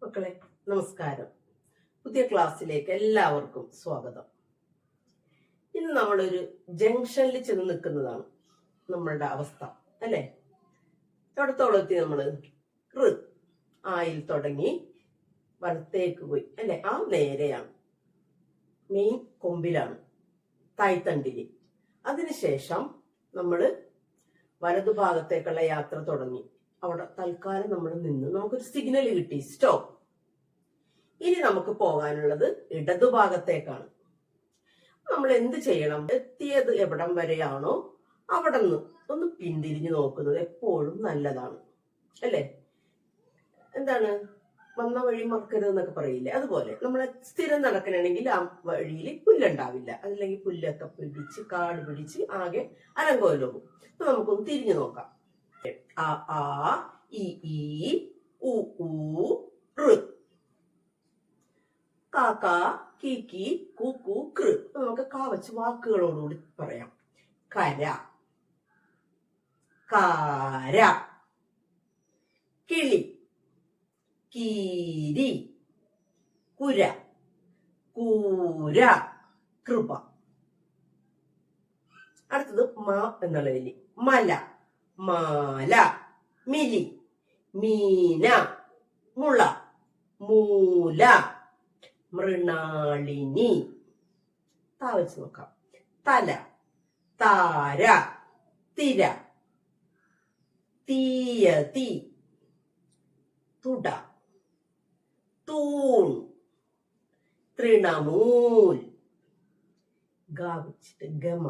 മക്കളെ നമസ്കാരം. പുതിയ ക്ലാസ്സിലേക്ക് എല്ലാവർക്കും സ്വാഗതം. ഇന്ന് നമ്മളൊരു ജംഗ്ഷനിൽ ചെന്ന് നിൽക്കുന്നതാണ് നമ്മളുടെ അവസ്ഥ, അല്ലെ? തൊടത്തോളെത്തി നമ്മള് ആയിൽ തുടങ്ങി വലത്തേക്ക് പോയി, അല്ലെ? ആ നേരെയാണ്, മെയിൻ കൊമ്പിലാണ്, തായ്തണ്ടില്. അതിനുശേഷം നമ്മള് വലതുഭാഗത്തേക്കുള്ള യാത്ര തുടങ്ങി. അവിടെ തൽക്കാലം നമ്മൾ നിന്ന് നമുക്കൊരു സിഗ്നൽ കിട്ടി, സ്റ്റോപ്പ്. ഇനി നമുക്ക് പോകാനുള്ളത് ഇടതുഭാഗത്തേക്കാണ്. നമ്മൾ എന്ത് ചെയ്യണം? എത്തിയത് എവിടം വരെയാണോ അവിടെ നിന്ന് ഒന്ന് പിന്തിരിഞ്ഞു നോക്കുന്നത് എപ്പോഴും നല്ലതാണ്, അല്ലെ? എന്താണ്, വന്ന വഴി മറക്കരുത് എന്നൊക്കെ പറയില്ലേ? അതുപോലെ നമ്മളെ സ്ഥിരം നടക്കണമെങ്കിൽ ആ വഴിയിൽ പുല്ലുണ്ടാവില്ല, അല്ലെങ്കിൽ പുല്ലൊക്കെ പിടിച്ച് കാട് പിടിച്ച് ആകെ അലങ്കോലവും. അപ്പൊ നമുക്കൊന്ന് തിരിഞ്ഞു നോക്കാം. ആ ആ ഇ ഈ ഉ ഊ ഋ, കാക്ക കീ കീ കൂ കൂ കൃ. നമുക്ക് കാ വെച്ച് വാക്കുകളോടുകൂടി പറയാം. കര, കാര, കിളി, കീരി, കുര, കൂര, കൃപ. അടുത്തത് മ എന്നുള്ളതിൽ മല, മാല, മിലി, മീന, മുള, മൂല, മൃണാളിനി. താ വെച്ച് നോക്കാം. തല, താര, തിര, തീയതി, തുട, തൂൺ, തൃണമൂൽ. ഗ വെച്ചിട്ട് ഗമ,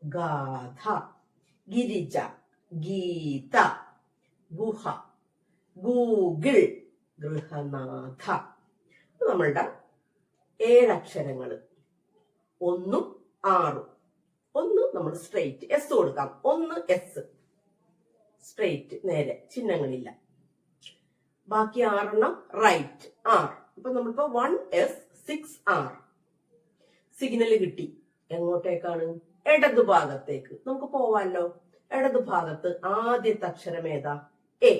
ഗാഥ, ഗിരിജ, ഗീത, ഗുഹ, ഗൂഗിൾ, ഗൃഹനാഥ. നമ്മളുടെ 7 അക്ഷരങ്ങള്, 1 6. 1 നമ്മൾ സ്ട്രെയിറ്റ് എസ് കൊടുക്കാം. 1 എസ് സ്ട്രെയിറ്റ്, നേരെ, ചിഹ്നങ്ങളില്ല. ബാക്കി 6 റൈറ്റ്, ആർ. അപ്പൊ നമ്മളിപ്പോ 1S 6R. സിഗ്നൽ കിട്ടി. എങ്ങോട്ടേക്കാണ്? ഇടതുഭാഗത്തേക്ക്. നമുക്ക് പോവാല്ലോ. ഇടതുഭാഗത്ത് ആദ്യത്തെ അക്ഷരം ഏതാ? എ.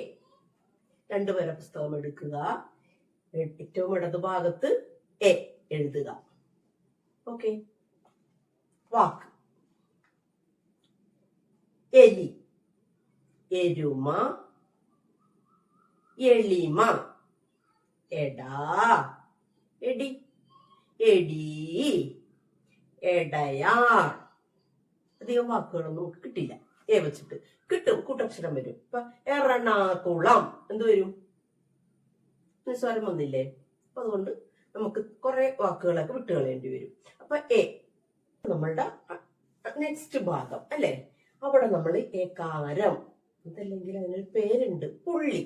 2 വര പുസ്തകം എടുക്കുക. ഏറ്റവും ഇടതുഭാഗത്ത് എ എഴുതുക. ഓക്കെ. വാക്ക്: എലി, എരുമ, എളിമ, എടാ, എടി, എടി, എടയാർ. അധികം വാക്കുകളൊന്നും നമുക്ക് കിട്ടില്ല. എ വെച്ചിട്ട് കിട്ടും, കൂട്ടക്ഷരം വരും. ഇപ്പൊ എറണാകുളം എന്ത് വരും? നിസ്സാരം വന്നില്ലേ? അപ്പൊ അതുകൊണ്ട് നമുക്ക് കുറെ വാക്കുകളൊക്കെ വിട്ടുകളയേണ്ടി വരും. അപ്പൊ എ നമ്മളുടെ നെക്സ്റ്റ് ഭാഗം, അല്ലെ? അവിടെ നമ്മൾ ഏകാരം, അതല്ലെങ്കിൽ അതിനൊരു പേരുണ്ട്, പുള്ളി,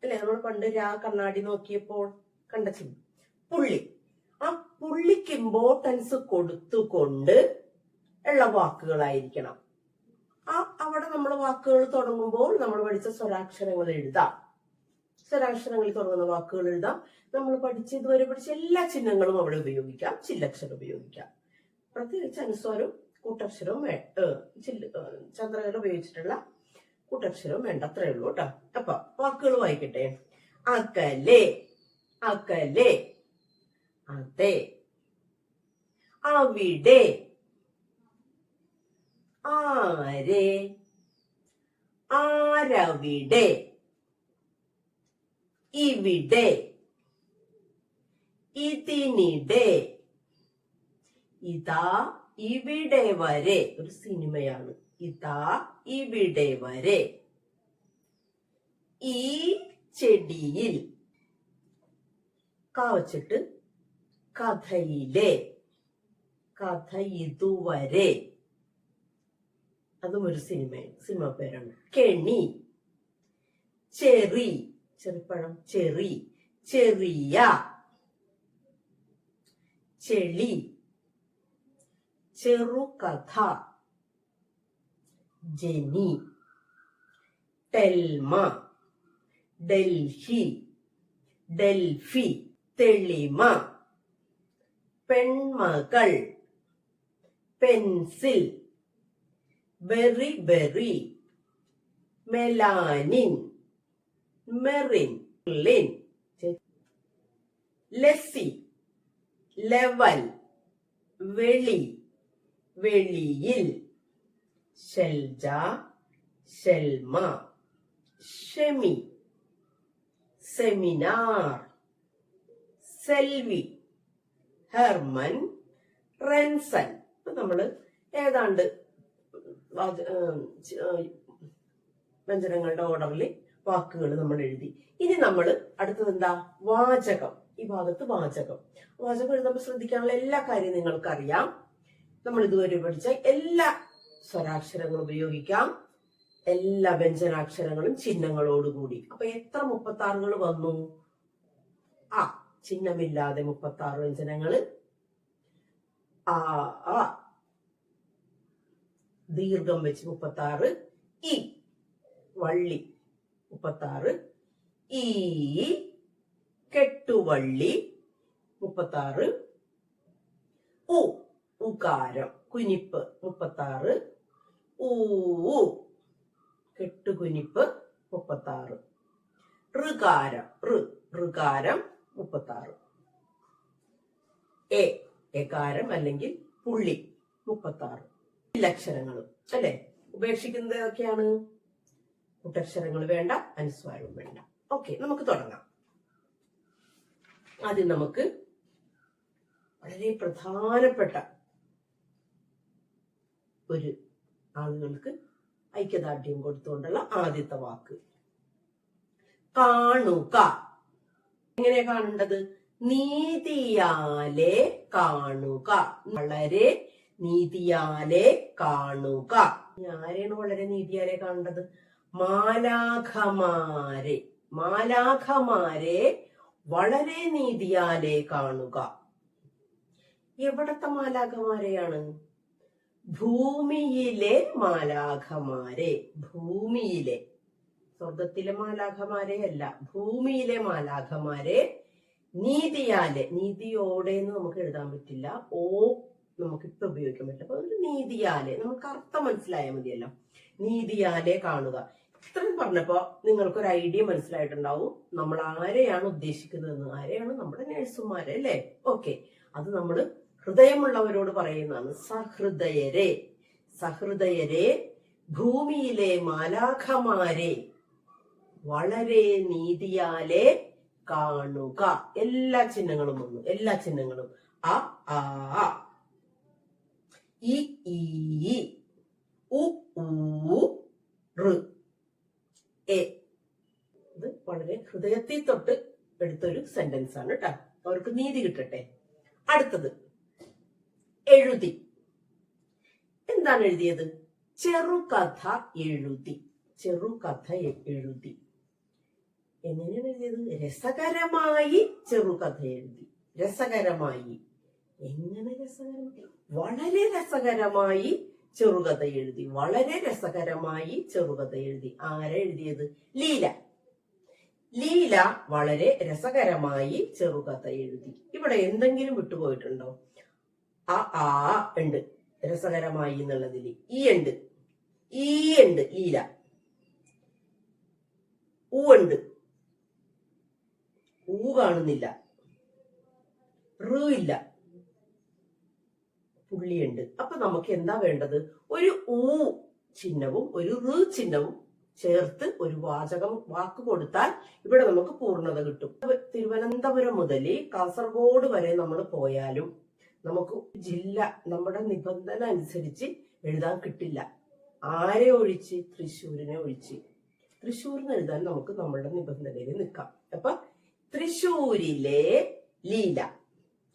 അല്ലെ? നമ്മൾ പണ്ട് കണ്ണാടി നോക്കിയപ്പോൾ കണ്ട ചിഹ്നം പുള്ളി. ആ പുള്ളിക്ക് ഇമ്പോർട്ടൻസ് കൊടുത്തുകൊണ്ട് ഉള്ള വാക്കുകളായിരിക്കണം. അവിടെ നമ്മൾ വാക്കുകൾ തുടങ്ങുമ്പോൾ നമ്മൾ പഠിച്ച സ്വരാക്ഷരങ്ങൾ എഴുതാം. സ്വരാക്ഷരങ്ങളിൽ തുടങ്ങുന്ന വാക്കുകൾ എഴുതാം. നമ്മൾ ഇതുവരെ പഠിച്ച എല്ലാ ചിഹ്നങ്ങളും അവിടെ ഉപയോഗിക്കാം. ചില്ലക്ഷരം ഉപയോഗിക്കാം. പ്രത്യേകിച്ച് അനുസ്വാരവും കൂട്ടക്ഷരവും ചന്ദ്രകല ഉപയോഗിച്ചിട്ടുള്ള കൂട്ടക്ഷരവും വേണ്ട, അത്രേ ഉള്ളൂ കേട്ടോ. അപ്പൊ വാക്കുകൾ വായിക്കട്ടെ. അകലെ, അകലെ, അതെ, അവിടെ, ആരെ, ആരവിടെ, ഇവിടെ, ഇതിനിടെ, ഇതാ ഇവിടെ വരെ. ഒരു സിനിമയാണ്. ഇതാ ഇവിടെ വരെ. ഈ ചെടിയിൽ. കാവച്ചിട്ട് കഥയിലെ, കഥ ഇതുവരെ. അതും ഒരു സിനിമ പേരാണ്. കെണി, ചെറി, ചെറിപ്പഴം, ചെറി, ചെറിയ, ചെളി, ചെറുകഥ, ജനി, ടെൽമ, ഡൽഹി, ഡൽഫി, തെളിമ, പെൺമകൾ, pencil, berry berry, melanin, Merin, ലിൻ. ലസ്സി, ലെവൽ, വെളി, വെളിയിൽ, ഷെൽജ, ഷെൽമ, ഷെമി, സെമിനാർ, സെൽവി, ഹെർമൻ, റെൻസൻ. നമ്മള് ഏതാണ്ട് വ്യഞ്ജനങ്ങളുടെ ഓർഡറിൽ വാക്കുകൾ നമ്മൾ എഴുതി. ഇനി നമ്മൾ അടുത്തത് എന്താ? വാചകം. ഈ ഭാഗത്ത് വാചകം. വാചകം എഴുതുമ്പോൾ ശ്രദ്ധിക്കാനുള്ള എല്ലാ കാര്യവും നിങ്ങൾക്കറിയാം. നമ്മൾ ഇതുവരെ പഠിച്ച എല്ലാ സ്വരാക്ഷരങ്ങളും ഉപയോഗിക്കാം, എല്ലാ വ്യഞ്ജനാക്ഷരങ്ങളും ചിഹ്നങ്ങളോടുകൂടി. അപ്പൊ എത്ര 36 വന്നു? ആ ചിഹ്നമില്ലാതെ 36 വ്യഞ്ജനങ്ങള്. ആ ദീർഘം വെച്ച് 36, ഈ വള്ളി 36, ഈ കെട്ടുവള്ളി 36, ഉകാരം കുനിപ്പ് 36, കെട്ടുകുനിപ്പ് 36, ഋകാരം ഋകാരം 36, എകാരം അല്ലെങ്കിൽ പുള്ളി 36. അക്ഷരങ്ങളും അല്ലെ? ഉപേക്ഷിക്കുന്നത് ഏതൊക്കെയാണ്? കൂട്ടക്ഷരങ്ങൾ വേണ്ട, അനുസ്വാരവും വേണ്ട. ഓക്കെ, നമുക്ക് തുടങ്ങാം. ആദ്യം നമുക്ക് വളരെ പ്രധാനപ്പെട്ട ഒരു ആളുകൾക്ക് ഐക്യദാർഢ്യം കൊടുത്തുകൊണ്ടുള്ള ആദ്യത്തെ വാക്ക് കാണുക. എങ്ങനെയാ കാണേണ്ടത്? നീതിയാലെ കാണുക. വളരെ നീതിയാലെ കാണുക. ആരെയാണ് വളരെ നീതിയാലെ കാണേണ്ടത്? മാലാഖമാരെ. മാലാഖമാരെ വളരെ നീതിയാലെ കാണുക. എവിടത്തെ മാലാഖമാരെയാണ്? ഭൂമിയിലെ മാലാഖമാരെ. ഭൂമിയിലെ, സ്വർഗത്തിലെ മാലാഖമാരെ അല്ല, ഭൂമിയിലെ മാലാഖമാരെ നീതിയാലെ. നീതിയോടെ എന്ന് നമുക്ക് എഴുതാൻ പറ്റില്ല, നമുക്കിപ്പോ ഉപയോഗിക്കാൻ പറ്റില്ല. അപ്പൊ ഒരു നീതിയാലെ, നമുക്ക് അർത്ഥം മനസ്സിലായാൽ മതിയല്ലോ. നീതിയാലെ കാണുക. ഇത്രയും പറഞ്ഞപ്പോ നിങ്ങൾക്കൊരു ഐഡിയ മനസ്സിലായിട്ടുണ്ടാവും നമ്മൾ ആരെയാണ് ഉദ്ദേശിക്കുന്നതെന്ന്. ആരെയാണ്? നമ്മുടെ നഴ്സുമാരെ അല്ലേ? ഓക്കെ, അത് നമ്മള് ഹൃദയമുള്ളവരോട് പറയുന്നതാണ്. സഹൃദയരെ. സഹൃദയരെ, ഭൂമിയിലെ മാലാഖമാരെ വളരെ നീതിയാലെ കാണുക. എല്ലാ ചിഹ്നങ്ങളും വന്നു, എല്ലാ ചിഹ്നങ്ങളും. അ, ആ, ഇ, ഈ, ഉ, ഊ, ഋ, എ. ഇത് വളരെ ഹൃദയത്തിൽ തൊട്ട് എടുത്തൊരു സെന്റൻസ് ആണ് കേട്ടോ. അവർക്ക് നീതി കിട്ടട്ടെ. അടുത്തത് എഴുതി. എന്താണ് എഴുതിയത്? ചെറുകഥ എഴുതി. ചെറുകഥ എഴുതി. എങ്ങനെയാണ് എഴുതിയത്? രസകരമായി ചെറുകഥ എഴുതി. രസകരമായി. എങ്ങനെ രസകരമായി? വളരെ രസകരമായി ചെറുകഥ എഴുതി. വളരെ രസകരമായി ചെറുകഥ എഴുതി. ആരാ എഴുതിയത്? ലീല. ലീല വളരെ രസകരമായി ചെറുകഥ എഴുതി. ഇവിടെ എന്തെങ്കിലും വിട്ടുപോയിട്ടുണ്ടോ? ആ ഉണ്ട് രസകരമായി എന്നുള്ളതില്. ഈ ഉണ്ട്, ഈ ഉണ്ട്, ലീല. ഉണ്ട്, കാണുന്നില്ല. ഇല്ല, പുള്ളിയുണ്ട്. അപ്പൊ നമുക്ക് എന്താ വേണ്ടത്? ഒരു ചിഹ്നവും ഒരു ചിഹ്നവും ചേർത്ത് ഒരു വാക്ക് കൊടുത്താൽ ഇവിടെ നമുക്ക് പൂർണ്ണത കിട്ടും. തിരുവനന്തപുരം മുതൽ കാസർഗോഡ് വരെ നമ്മൾ പോയാലും നമുക്ക് ജില്ല നമ്മുടെ നിബന്ധന അനുസരിച്ച് എഴുതാൻ കിട്ടില്ല. ആരെ ഒഴിച്ച്? തൃശ്ശൂരിനെ ഒഴിച്ച്. തൃശ്ശൂരിന് എഴുതാൻ നമുക്ക് നമ്മളുടെ നിബന്ധനയിൽ നിൽക്കാം. അപ്പൊ തൃശ്ശൂരിലെ ലീല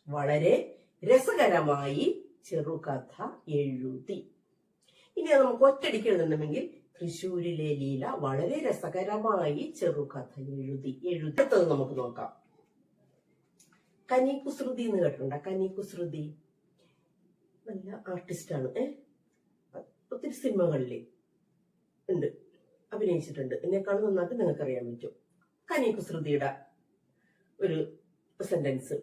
വളരെ രസകരമായി ചെറുകഥ എഴുതി. ഇനി നമുക്ക് ഒറ്റടിക്ക് എഴുതണമെങ്കിൽ തൃശ്ശൂരിലെ ലീല വളരെ രസകരമായി ചെറുകഥ എഴുതി. അടുത്തത് നമുക്ക് നോക്കാം. കനി കുസൃതി എന്ന് കേട്ടിട്ടുണ്ടോ? കനി കുസൃതി നല്ല ആർട്ടിസ്റ്റാണ്. ഒത്തിരി സിനിമകളിൽ ഉണ്ട്, അഭിനയിച്ചിട്ടുണ്ട്. എന്നെക്കാളും നന്നായിട്ട് നിങ്ങൾക്കറിയാൻ പറ്റും. കനി കുസൃതിയുടെ ഒരു സെന്റൻസ്.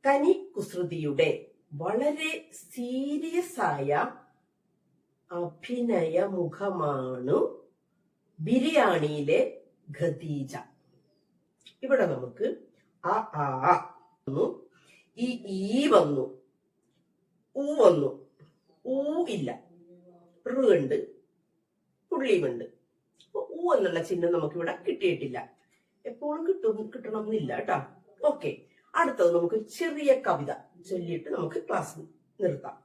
കനി കുസൃതിയുടെ വളരെ സീരിയസ് ആയ അഭിനയ മുഖമാണു ബിരിയാണിയിലെ ഖദീജ. ഇവിടെ നമുക്ക് വന്നു, ഈ വന്നു, ഊ വന്നു, ഊ ഇല്ല, ഋ ഉണ്ട്, പുള്ളിയുമുണ്ട്. അപ്പൊ ഊ എന്നുള്ള ചിഹ്നം നമുക്കിവിടെ കിട്ടിയിട്ടില്ല. എപ്പോഴും കിട്ടണം എന്നില്ല കേട്ടോ. ഓക്കെ, അടുത്തത് നമുക്ക് ചെറിയ കവിത ചൊല്ലിയിട്ട് നമുക്ക് ക്ലാസ് നിർത്താം.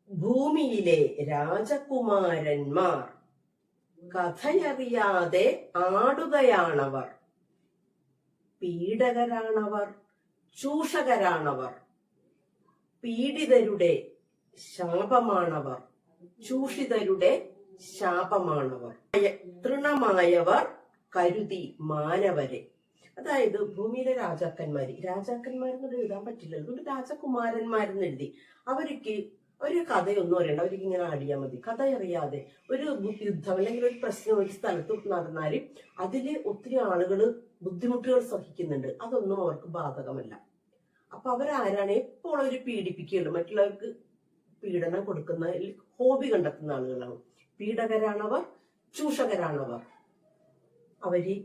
ഭൂമിയിലെ രാജകുമാരന്മാർ കഥയറിയാതെ ആടുകയാണവർ. പീഡകരാണവർ, ചൂഷകരാണവർ. പീഡിതരുടെ ശാപമാണവർ, ചൂഷിതരുടെ ശാപമാണവർ. തൃണമായവർ കരുതി മാനവരെ. അതായത് ഭൂമിയിലെ രാജാക്കന്മാരെന്ന് എഴുതാൻ പറ്റില്ലല്ലോ, അതുകൊണ്ട് രാജകുമാരന്മാരെന്ന് എഴുതി. അവർക്ക് ഒരു കഥയൊന്നും അറിയണ്ട, അവർക്ക് ഇങ്ങനെ ആടിയാൽ മതി. കഥ അറിയാതെ ഒരു യുദ്ധം അല്ലെങ്കിൽ ഒരു പ്രശ്നം ഒരു സ്ഥലത്ത് നടന്നാല് അതില് ഒത്തിരി ആളുകൾ ബുദ്ധിമുട്ടുകൾ സഹിക്കുന്നുണ്ട്, അതൊന്നും അവർക്ക് ബാധകമല്ല. അപ്പൊ അവരാരാണ് എപ്പോൾ അവർ പീഡിപ്പിക്കുകയുള്ളൂ, മറ്റുള്ളവർക്ക് പീഡനം കൊടുക്കുന്ന ഹോബി കണ്ടെത്തുന്ന ആളുകളാണ്. പീഡകരാണവർ, ചൂഷകരാണവർ. അവര്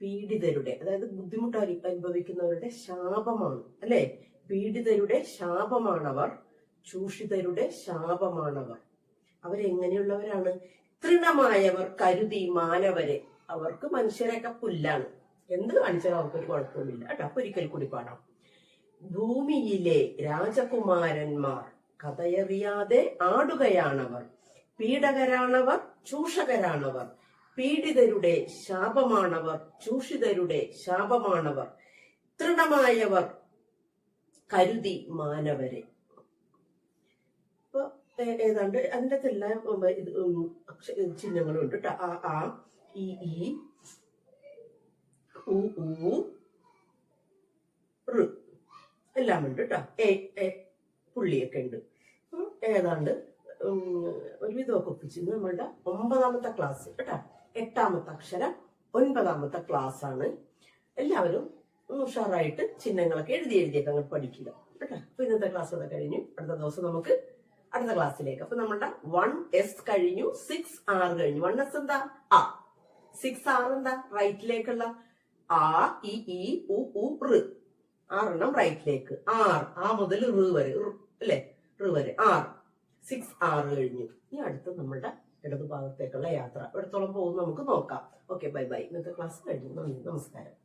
പീഡിതരുടെ, അതായത് ബുദ്ധിമുട്ട് അനുഭവിക്കുന്നവരുടെ ശാപമാണ് അല്ലെ. പീഡിതരുടെ ശാപമാണവർ, ചൂഷിതരുടെ ശാപമാണവർ. അവരെങ്ങനെയുള്ളവരാണ്? തൃണമായവർ കരുതി മാനവരെ. അവർക്ക് മനുഷ്യരൊക്കെ പുല്ലാണ്, എന്ത് കാണിച്ചാലും അവർക്കൊരു കുഴപ്പമില്ല കേട്ടോ. അപ്പൊ ഒരിക്കൽ കൂടി പാടാം. ഭൂമിയിലെ രാജകുമാരന്മാർ കഥയറിയാതെ ആടുകയാണവർ. പീഡകരാണവർ, ചൂഷകരാണവർ. പീഡിതരുടെ ശാപമാണവർ, ചൂഷിതരുടെ ശാപമാണവർ. തൃണമായവർ കരുതി മാനവരെ. ഇപ്പൊ ഏതാണ്ട് അതിൻ്റെ എല്ലാം ചിഹ്നങ്ങളും ഉണ്ട് കേട്ടോ. ആ ഈ ഊ ഋ എല്ലാം ഉണ്ട് കേട്ടോ. പുള്ളിയൊക്കെ ഉണ്ട്. ഏതാണ്ട് ഒരുവിധമൊക്കെ ഒപ്പിച്ച് നമ്മളുടെ 9ാമത്തെ ക്ലാസ് കേട്ടോ. 8ാമത്തെ അക്ഷരം 9ാമത്തെ ക്ലാസ് ആണ്. എല്ലാവരും ഉഷാറായിട്ട് ചിഹ്നങ്ങളൊക്കെ എഴുതിയൊക്കെ അങ്ങോട്ട് പഠിക്കുക കേട്ടോ. അപ്പൊ ഇന്നത്തെ ക്ലാസ് ഒക്കെ കഴിഞ്ഞു. അടുത്ത ദിവസം നമുക്ക് അടുത്ത ക്ലാസ്സിലേക്ക്. അപ്പൊ നമ്മളുടെ 1S കഴിഞ്ഞു, 6R കഴിഞ്ഞു. 1S എന്താ? ആ. 6R എന്താ? റൈറ്റിലേക്കുള്ള ആ ഈ ഉ ഋ. 6 റൈറ്റിലേക്ക്. ആ മുതൽ ഋ വരെ അല്ലെ, ഋ വരെ 6. 6R കഴിഞ്ഞു. ഇനി അടുത്ത നമ്മളുടെ ഇടതുഭാഗത്തേക്കുള്ള യാത്ര എവിടത്തോളം പോകും നമുക്ക് നോക്കാം. Okay, bye bye. ഇന്നത്തെ ക്ലാസ് കഴിഞ്ഞു. നന്ദി, നമസ്കാരം.